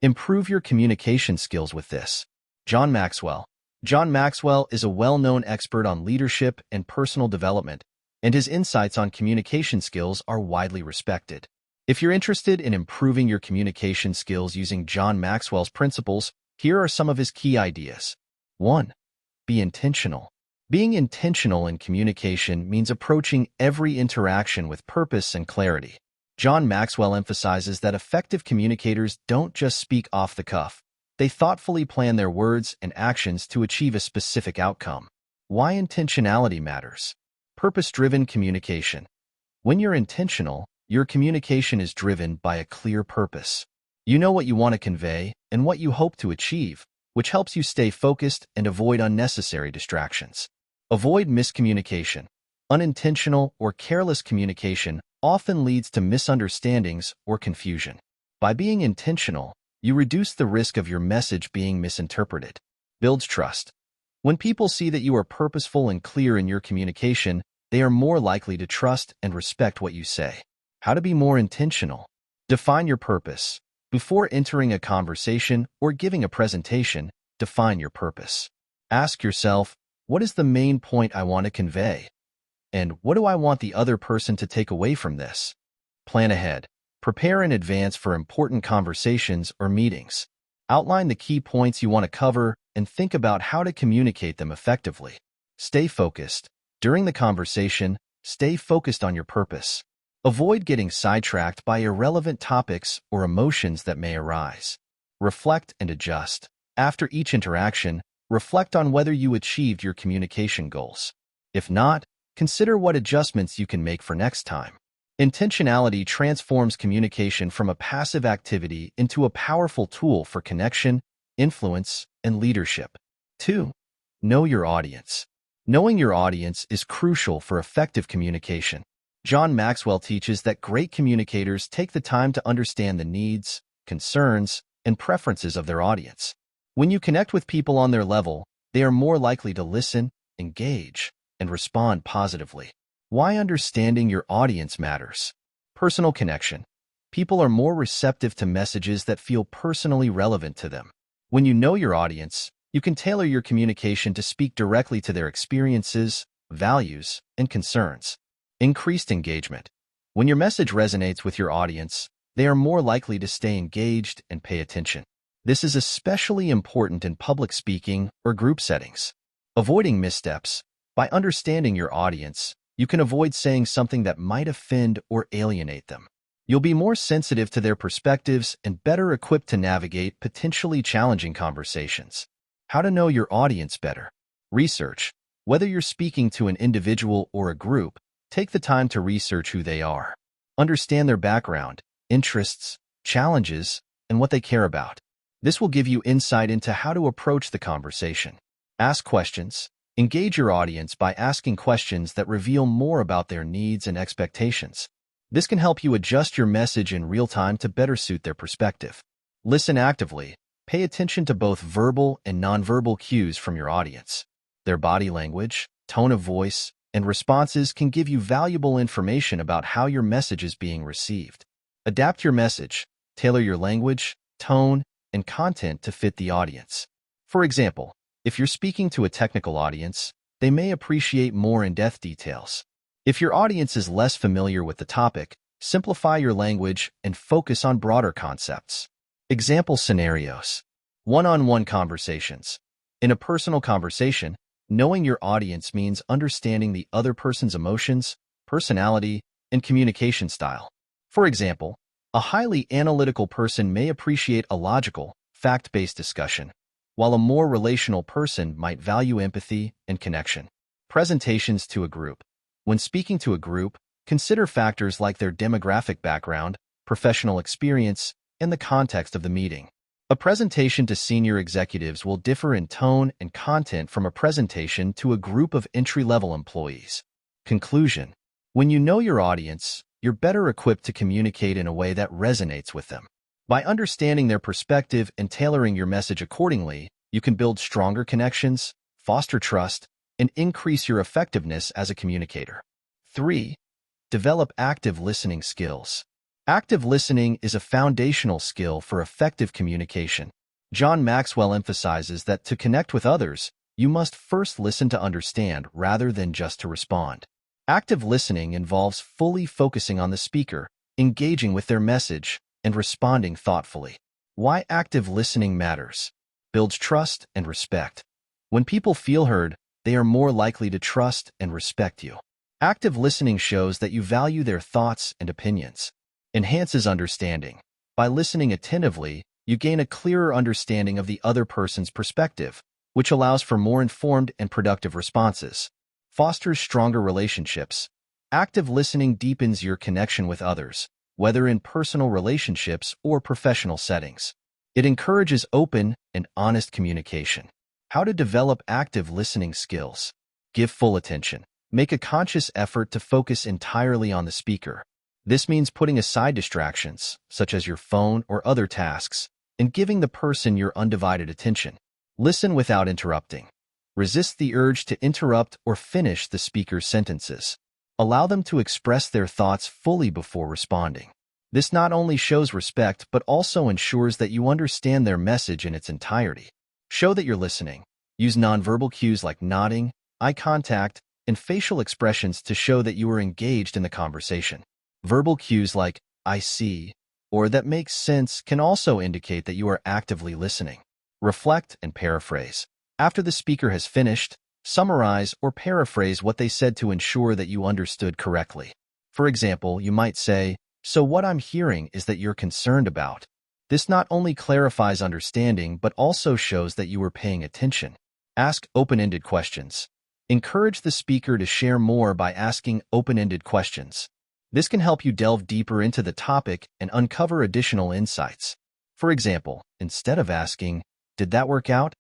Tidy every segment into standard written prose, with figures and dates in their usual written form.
Improve your communication skills with this. John Maxwell. John Maxwell is a well-known expert on leadership and personal development, and his insights on communication skills are widely respected. If you're interested in improving your communication skills using John Maxwell's principles, here are some of his key ideas. 1. Be intentional. Being intentional in communication means approaching every interaction with purpose and clarity. John Maxwell emphasizes that effective communicators don't just speak off the cuff. They thoughtfully plan their words and actions to achieve a specific outcome. Why intentionality matters. Purpose-driven communication. When you're intentional, your communication is driven by a clear purpose. You know what you want to convey and what you hope to achieve, which helps you stay focused and avoid unnecessary distractions. Avoid miscommunication. Unintentional or careless communication often leads to misunderstandings or confusion. By being intentional, you reduce the risk of your message being misinterpreted. Builds trust. When people see that you are purposeful and clear in your communication, they are more likely to trust and respect what you say. How to be more intentional. Define your purpose. Before entering a conversation or giving a presentation, define your purpose. Ask yourself, what is the main point I want to convey? And what do I want the other person to take away from this? Plan ahead. Prepare in advance for important conversations or meetings. Outline the key points you want to cover and think about how to communicate them effectively. Stay focused. During the conversation, stay focused on your purpose. Avoid getting sidetracked by irrelevant topics or emotions that may arise. Reflect and adjust. After each interaction, reflect on whether you achieved your communication goals. If not, consider what adjustments you can make for next time. Intentionality transforms communication from a passive activity into a powerful tool for connection, influence, and leadership. 2. Know your audience. Knowing your audience is crucial for effective communication. John Maxwell teaches that great communicators take the time to understand the needs, concerns, and preferences of their audience. When you connect with people on their level, they are more likely to listen, engage, and respond positively. Why understanding your audience matters. Personal connection. People are more receptive to messages that feel personally relevant to them. When you know your audience, you can tailor your communication to speak directly to their experiences, values, and concerns. Increased engagement. When your message resonates with your audience, they are more likely to stay engaged and pay attention. This is especially important in public speaking or group settings. Avoiding missteps. By understanding your audience, you can avoid saying something that might offend or alienate them. You'll be more sensitive to their perspectives and better equipped to navigate potentially challenging conversations. How to know your audience better. Research. Whether you're speaking to an individual or a group, take the time to research who they are. Understand their background, interests, challenges, and what they care about. This will give you insight into how to approach the conversation. Ask questions. Engage your audience by asking questions that reveal more about their needs and expectations. This can help you adjust your message in real time to better suit their perspective. Listen actively. Pay attention to both verbal and nonverbal cues from your audience. Their body language, tone of voice, and responses can give you valuable information about how your message is being received. Adapt your message. Tailor your language, tone, and content to fit the audience. For example, if you're speaking to a technical audience, they may appreciate more in-depth details. If your audience is less familiar with the topic, simplify your language and focus on broader concepts. Example scenarios. One-on-one conversations. In a personal conversation, knowing your audience means understanding the other person's emotions, personality, and communication style. For example, a highly analytical person may appreciate a logical, fact-based discussion, while a more relational person might value empathy and connection. Presentations to a group. When speaking to a group, consider factors like their demographic background, professional experience, and the context of the meeting. A presentation to senior executives will differ in tone and content from a presentation to a group of entry-level employees. Conclusion. When you know your audience, you're better equipped to communicate in a way that resonates with them. By understanding their perspective and tailoring your message accordingly, you can build stronger connections, foster trust, and increase your effectiveness as a communicator. 3. Develop active listening skills. Active listening is a foundational skill for effective communication. John Maxwell emphasizes that to connect with others, you must first listen to understand rather than just to respond. Active listening involves fully focusing on the speaker, engaging with their message, and responding thoughtfully. Why active listening matters. Builds trust and respect. When people feel heard, they are more likely to trust and respect you. Active listening shows that you value their thoughts and opinions. Enhances understanding. By listening attentively, you gain a clearer understanding of the other person's perspective, which allows for more informed and productive responses. Fosters stronger relationships. Active listening deepens your connection with others, whether in personal relationships or professional settings. It encourages open and honest communication. How to develop active listening skills. Give full attention. Make a conscious effort to focus entirely on the speaker. This means putting aside distractions, such as your phone or other tasks, and giving the person your undivided attention. Listen without interrupting. Resist the urge to interrupt or finish the speaker's sentences. Allow them to express their thoughts fully before responding. This not only shows respect but also ensures that you understand their message in its entirety. Show that you're listening. Use nonverbal cues like nodding, eye contact, and facial expressions to show that you are engaged in the conversation. Verbal cues like, "I see," or "that makes sense" can also indicate that you are actively listening. Reflect and paraphrase. After the speaker has finished, summarize or paraphrase what they said to ensure that you understood correctly. For example, you might say, "So what I'm hearing is that you're concerned about." This not only clarifies understanding but also shows that you were paying attention. Ask open-ended questions. Encourage the speaker to share more by asking open-ended questions. This can help you delve deeper into the topic and uncover additional insights. For example, instead of asking, "Did that work out?"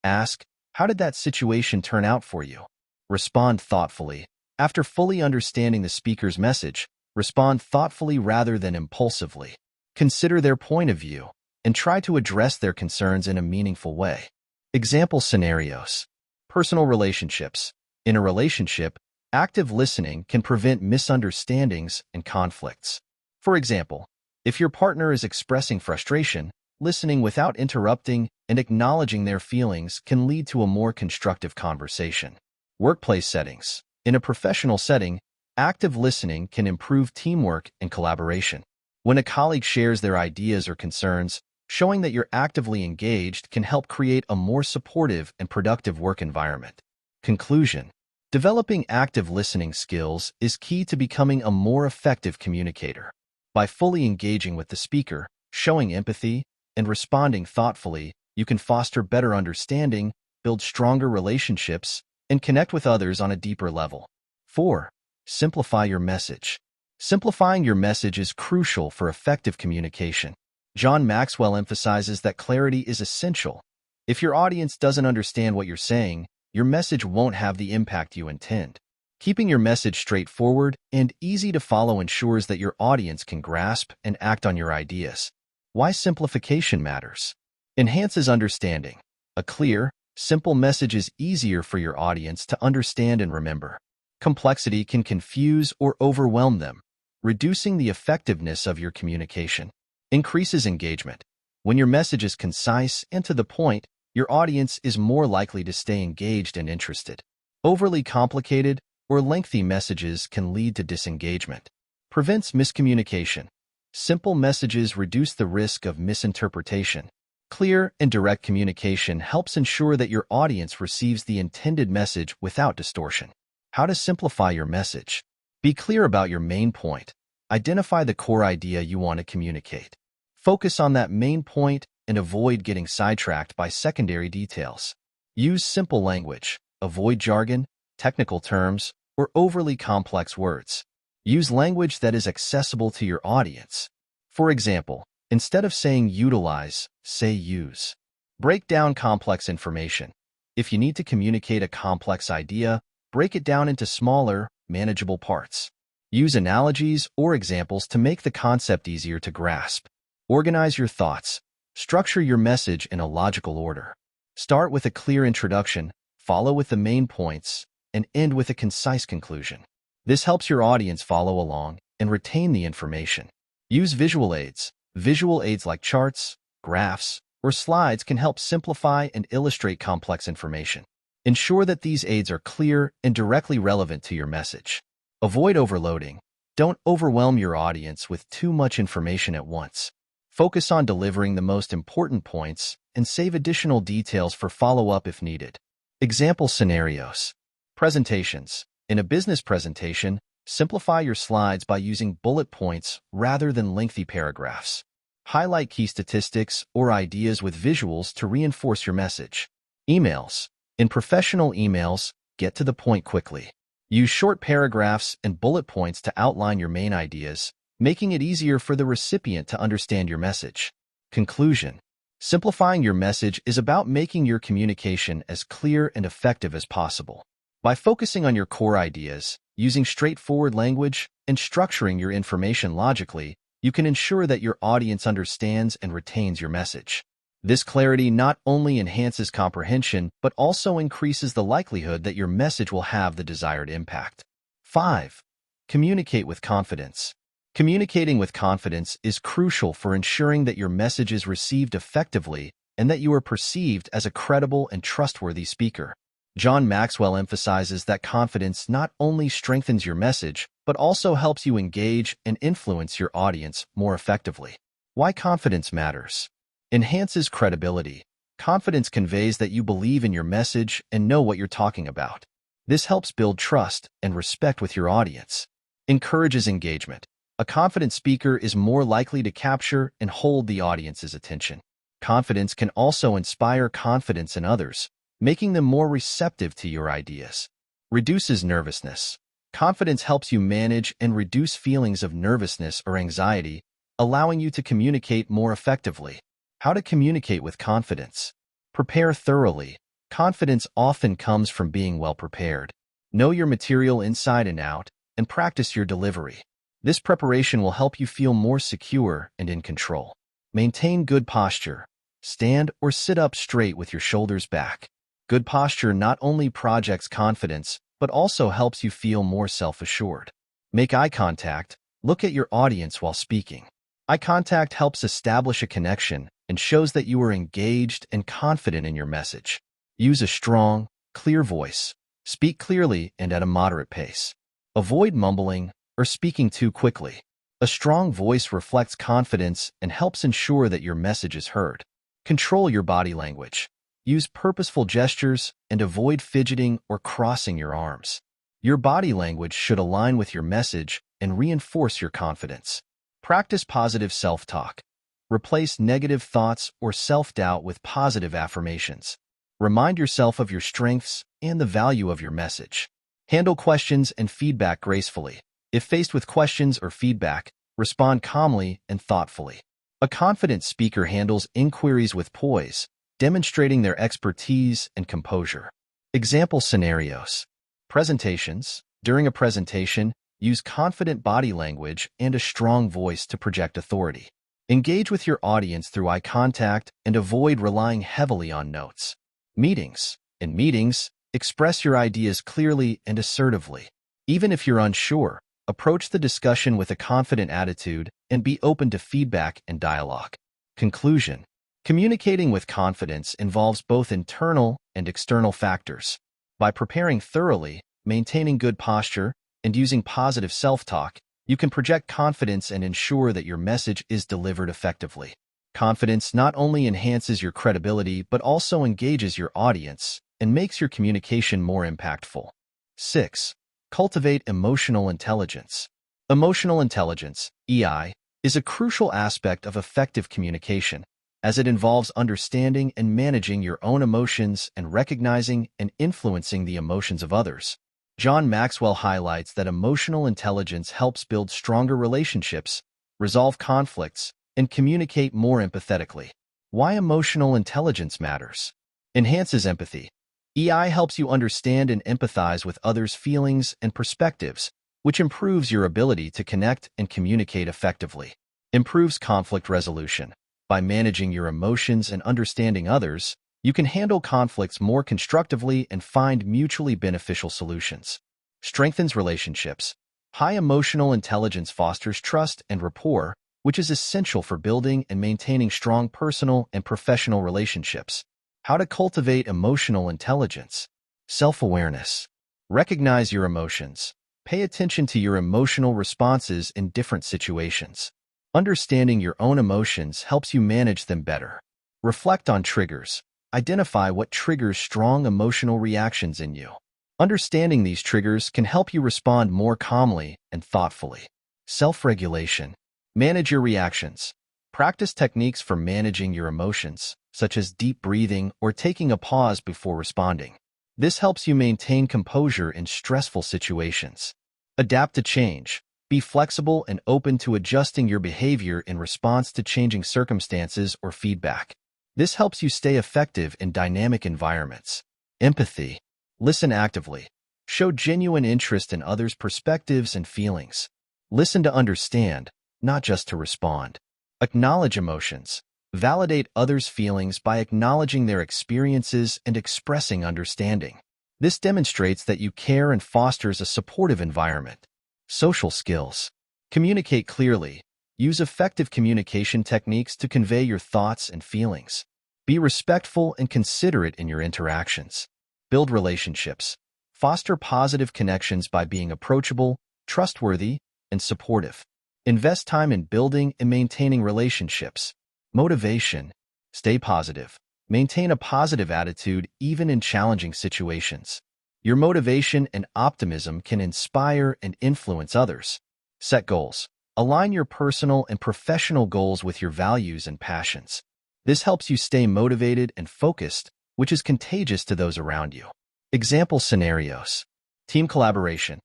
ask, "How did that situation turn out for you?" Respond thoughtfully. After fully understanding the speaker's message, respond thoughtfully rather than impulsively. Consider their point of view and try to address their concerns in a meaningful way. Example scenarios. Personal relationships. In a relationship, active listening can prevent misunderstandings and conflicts. For example, if your partner is expressing frustration, listening without interrupting and acknowledging their feelings can lead to a more constructive conversation. Workplace settings. In a professional setting, active listening can improve teamwork and collaboration. When a colleague shares their ideas or concerns, showing that you're actively engaged can help create a more supportive and productive work environment. Conclusion. Developing active listening skills is key to becoming a more effective communicator. By fully engaging with the speaker, showing empathy, and responding thoughtfully, you can foster better understanding, build stronger relationships, and connect with others on a deeper level. 4. Simplify your message. Simplifying your message is crucial for effective communication. John Maxwell emphasizes that clarity is essential. If your audience doesn't understand what you're saying, your message won't have the impact you intend. Keeping your message straightforward and easy to follow ensures that your audience can grasp and act on your ideas. Why simplification matters. Enhances understanding. A clear, simple message is easier for your audience to understand and remember. Complexity can confuse or overwhelm them, reducing the effectiveness of your communication. Increases engagement. When your message is concise and to the point, your audience is more likely to stay engaged and interested. Overly complicated or lengthy messages can lead to disengagement. Prevents miscommunication. Simple messages reduce the risk of misinterpretation. Clear and direct communication helps ensure that your audience receives the intended message without distortion. How to simplify your message. Be clear about your main point. Identify the core idea you want to communicate. Focus on that main point and avoid getting sidetracked by secondary details. Use simple language. Avoid jargon, technical terms, or overly complex words. Use language that is accessible to your audience. For example, instead of saying utilize, say use. Break down complex information. If you need to communicate a complex idea, break it down into smaller, manageable parts. Use analogies or examples to make the concept easier to grasp. Organize your thoughts. Structure your message in a logical order. Start with a clear introduction, follow with the main points, and end with a concise conclusion. This helps your audience follow along and retain the information. Use visual aids. Visual aids like charts, graphs, or slides can help simplify and illustrate complex information. Ensure that these aids are clear and directly relevant to your message. Avoid overloading. Don't overwhelm your audience with too much information at once. Focus on delivering the most important points and save additional details for follow-up if needed. Example scenarios. Presentations. In a business presentation, simplify your slides by using bullet points rather than lengthy paragraphs. Highlight key statistics or ideas with visuals to reinforce your message. Emails. In professional emails, get to the point quickly. Use short paragraphs and bullet points to outline your main ideas, making it easier for the recipient to understand your message. Conclusion. Simplifying your message is about making your communication as clear and effective as possible. By focusing on your core ideas, using straightforward language, and structuring your information logically, you can ensure that your audience understands and retains your message. This clarity not only enhances comprehension, but also increases the likelihood that your message will have the desired impact. 5. Communicate with confidence. Communicating with confidence is crucial for ensuring that your message is received effectively and that you are perceived as a credible and trustworthy speaker. John Maxwell emphasizes that confidence not only strengthens your message, but also helps you engage and influence your audience more effectively. Why confidence matters. Enhances credibility. Confidence conveys that you believe in your message and know what you're talking about. This helps build trust and respect with your audience. Encourages engagement. A confident speaker is more likely to capture and hold the audience's attention. Confidence can also inspire confidence in others, making them more receptive to your ideas. Reduces nervousness. Confidence helps you manage and reduce feelings of nervousness or anxiety, allowing you to communicate more effectively. How to communicate with confidence. Prepare thoroughly. Confidence often comes from being well prepared. Know your material inside and out, and practice your delivery. This preparation will help you feel more secure and in control. Maintain good posture. Stand or sit up straight with your shoulders back. Good posture not only projects confidence, but also helps you feel more self-assured. Make eye contact. Look at your audience while speaking. Eye contact helps establish a connection and shows that you are engaged and confident in your message. Use a strong, clear voice. Speak clearly and at a moderate pace. Avoid mumbling or speaking too quickly. A strong voice reflects confidence and helps ensure that your message is heard. Control your body language. Use purposeful gestures and avoid fidgeting or crossing your arms. Your body language should align with your message and reinforce your confidence. Practice positive self-talk. Replace negative thoughts or self-doubt with positive affirmations. Remind yourself of your strengths and the value of your message. Handle questions and feedback gracefully. If faced with questions or feedback, respond calmly and thoughtfully. A confident speaker handles inquiries with poise, demonstrating their expertise and composure. Example scenarios. Presentations. During a presentation, use confident body language and a strong voice to project authority. Engage with your audience through eye contact and avoid relying heavily on notes. Meetings. In meetings, express your ideas clearly and assertively. Even if you're unsure, approach the discussion with a confident attitude and be open to feedback and dialogue. Conclusion. Communicating with confidence involves both internal and external factors. By preparing thoroughly, maintaining good posture, and using positive self-talk, you can project confidence and ensure that your message is delivered effectively. Confidence not only enhances your credibility but also engages your audience and makes your communication more impactful. 6. Cultivate emotional intelligence. Emotional intelligence, EI, is a crucial aspect of effective communication, as it involves understanding and managing your own emotions and recognizing and influencing the emotions of others. John Maxwell highlights that emotional intelligence helps build stronger relationships, resolve conflicts, and communicate more empathetically. Why emotional intelligence matters. Enhances empathy. EI helps you understand and empathize with others' feelings and perspectives, which improves your ability to connect and communicate effectively. Improves conflict resolution. By managing your emotions and understanding others, you can handle conflicts more constructively and find mutually beneficial solutions. Strengthens relationships. High emotional intelligence fosters trust and rapport, which is essential for building and maintaining strong personal and professional relationships. How to cultivate emotional intelligence. Self-awareness. Recognize your emotions. Pay attention to your emotional responses in different situations. Understanding your own emotions helps you manage them better. Reflect on triggers. Identify what triggers strong emotional reactions in you. Understanding these triggers can help you respond more calmly and thoughtfully. Self-regulation. Manage your reactions. Practice techniques for managing your emotions, such as deep breathing or taking a pause before responding. This helps you maintain composure in stressful situations. Adapt to change. Be flexible and open to adjusting your behavior in response to changing circumstances or feedback. This helps you stay effective in dynamic environments. Empathy. Listen actively. Show genuine interest in others' perspectives and feelings. Listen to understand, not just to respond. Acknowledge emotions. Validate others' feelings by acknowledging their experiences and expressing understanding. This demonstrates that you care and fosters a supportive environment. Social skills. Communicate clearly. Use effective communication techniques to convey your thoughts and feelings. Be respectful and considerate in your interactions. Build relationships. Foster positive connections by being approachable, trustworthy, and supportive. Invest time in building and maintaining relationships. Motivation. Stay positive. Maintain a positive attitude even in challenging situations. Your motivation and optimism can inspire and influence others. Set goals. Align your personal and professional goals with your values and passions. This helps you stay motivated and focused, which is contagious to those around you. Example scenarios. Team collaboration.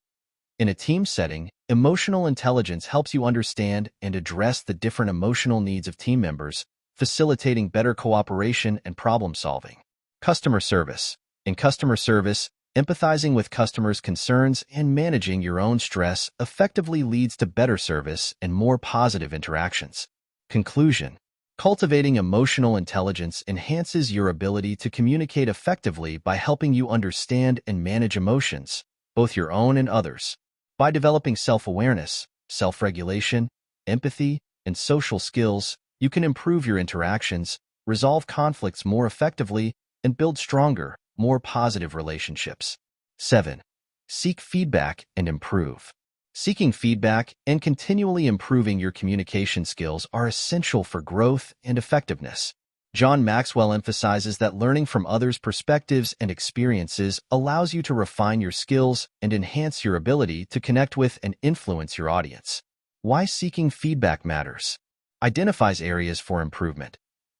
In a team setting, emotional intelligence helps you understand and address the different emotional needs of team members, facilitating better cooperation and problem solving. Customer service. In customer service, empathizing with customers' concerns and managing your own stress effectively leads to better service and more positive interactions. Conclusion. Cultivating emotional intelligence enhances your ability to communicate effectively by helping you understand and manage emotions, both your own and others. By developing self-awareness, self-regulation, empathy, and social skills, you can improve your interactions, resolve conflicts more effectively, and build stronger, more positive relationships. 7. Seek feedback and improve. Seeking feedback and continually improving your communication skills are essential for growth and effectiveness. John Maxwell emphasizes that learning from others' perspectives and experiences allows you to refine your skills and enhance your ability to connect with and influence your audience. Why seeking feedback matters. Identifies areas for improvement.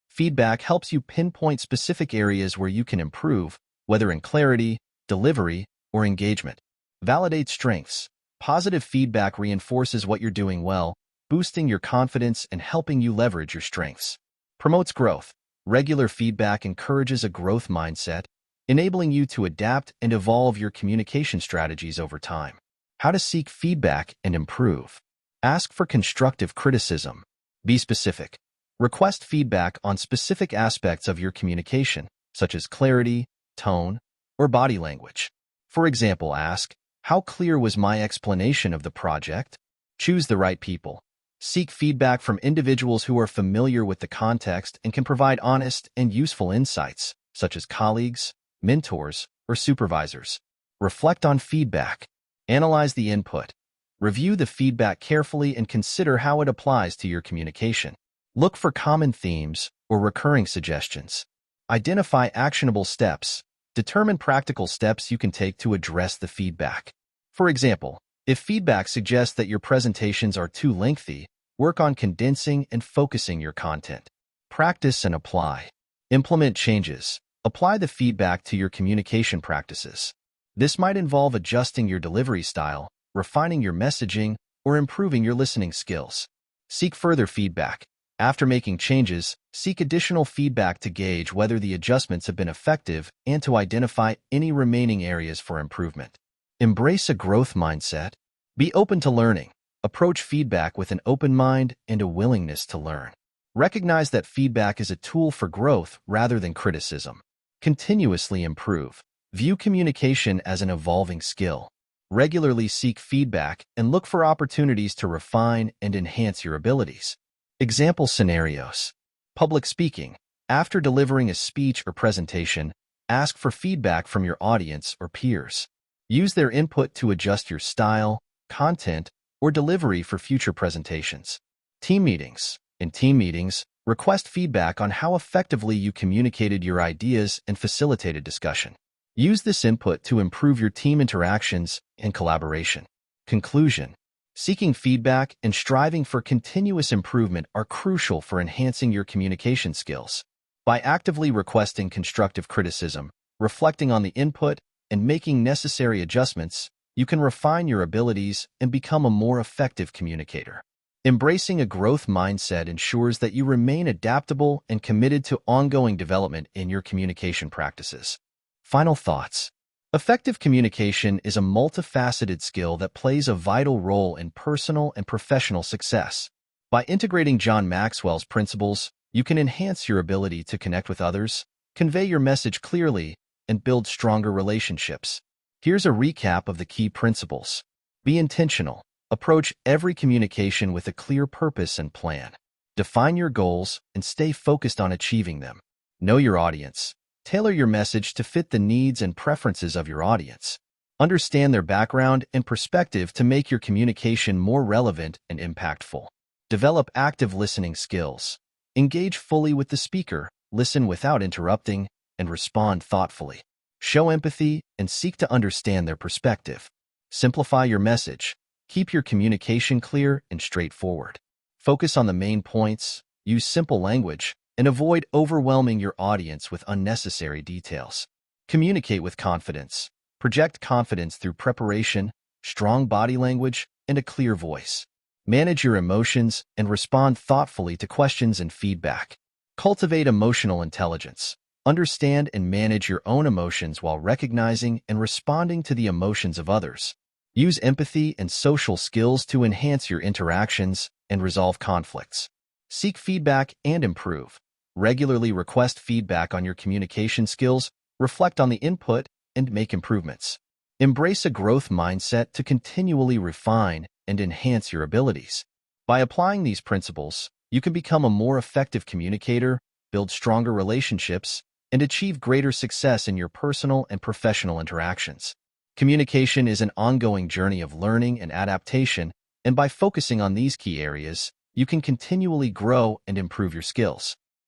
Feedback helps you pinpoint specific areas where you can improve, whether in clarity, delivery, or engagement. Validate strengths. Positive feedback reinforces what you're doing well, boosting your confidence and helping you leverage your strengths. Promotes growth. Regular feedback encourages a growth mindset, enabling you to adapt and evolve your communication strategies over time. How to seek feedback and improve. Ask for constructive criticism. Be specific. Request feedback on specific aspects of your communication, such as clarity, tone, or body language. For example, ask, "How clear was my explanation of the project?" Choose the right people. Seek feedback from individuals who are familiar with the context and can provide honest and useful insights, such as colleagues, mentors, or supervisors. Reflect on feedback. Analyze the input. Review the feedback carefully and consider how it applies to your communication. Look for common themes or recurring suggestions. Identify actionable steps. Determine practical steps you can take to address the feedback. For example, if feedback suggests that your presentations are too lengthy, work on condensing and focusing your content. Practice and apply. Implement changes. Apply the feedback to your communication practices. This might involve adjusting your delivery style, refining your messaging, or improving your listening skills. Seek further feedback. After making changes, seek additional feedback to gauge whether the adjustments have been effective and to identify any remaining areas for improvement. Embrace a growth mindset. Be open to learning. Approach feedback with an open mind and a willingness to learn. Recognize that feedback is a tool for growth rather than criticism. Continuously improve. View communication as an evolving skill. Regularly seek feedback and look for opportunities to refine and enhance your abilities. Example scenarios. Public speaking. After delivering a speech or presentation, ask for feedback from your audience or peers. Use their input to adjust your style, content, or delivery for future presentations. Team meetings. In team meetings, request feedback on how effectively you communicated your ideas and facilitated discussion. Use this input to improve your team interactions and collaboration. Conclusion. Seeking feedback and striving for continuous improvement are crucial for enhancing your communication skills. By actively requesting constructive criticism, reflecting on the input, and making necessary adjustments, you can refine your abilities and become a more effective communicator. Embracing a growth mindset ensures that you remain adaptable and committed to ongoing development in your communication practices. Final thoughts. Effective communication is a multifaceted skill that plays a vital role in personal and professional success. By integrating John Maxwell's principles, you can enhance your ability to connect with others, convey your message clearly, and build stronger relationships. Here's a recap of the key principles. Be intentional. Approach every communication with a clear purpose and plan. Define your goals and stay focused on achieving them. Know your audience. Tailor your message to fit the needs and preferences of your audience. Understand their background and perspective to make your communication more relevant and impactful. Develop active listening skills. Engage fully with the speaker, listen without interrupting, and respond thoughtfully. Show empathy and seek to understand their perspective. Simplify your message. Keep your communication clear and straightforward. Focus on the main points, use simple language, and avoid overwhelming your audience with unnecessary details. Communicate with confidence. Project confidence through preparation, strong body language, and a clear voice. Manage your emotions and respond thoughtfully to questions and feedback. Cultivate emotional intelligence. Understand and manage your own emotions while recognizing and responding to the emotions of others. Use empathy and social skills to enhance your interactions and resolve conflicts. Seek feedback and improve. Regularly request feedback on your communication skills, reflect on the input, and make improvements. Embrace a growth mindset to continually refine and enhance your abilities. By applying these principles, you can become a more effective communicator, build stronger relationships, and achieve greater success in your personal and professional interactions. Communication is an ongoing journey of learning and adaptation, and by focusing on these key areas, you can continually grow and improve your skills.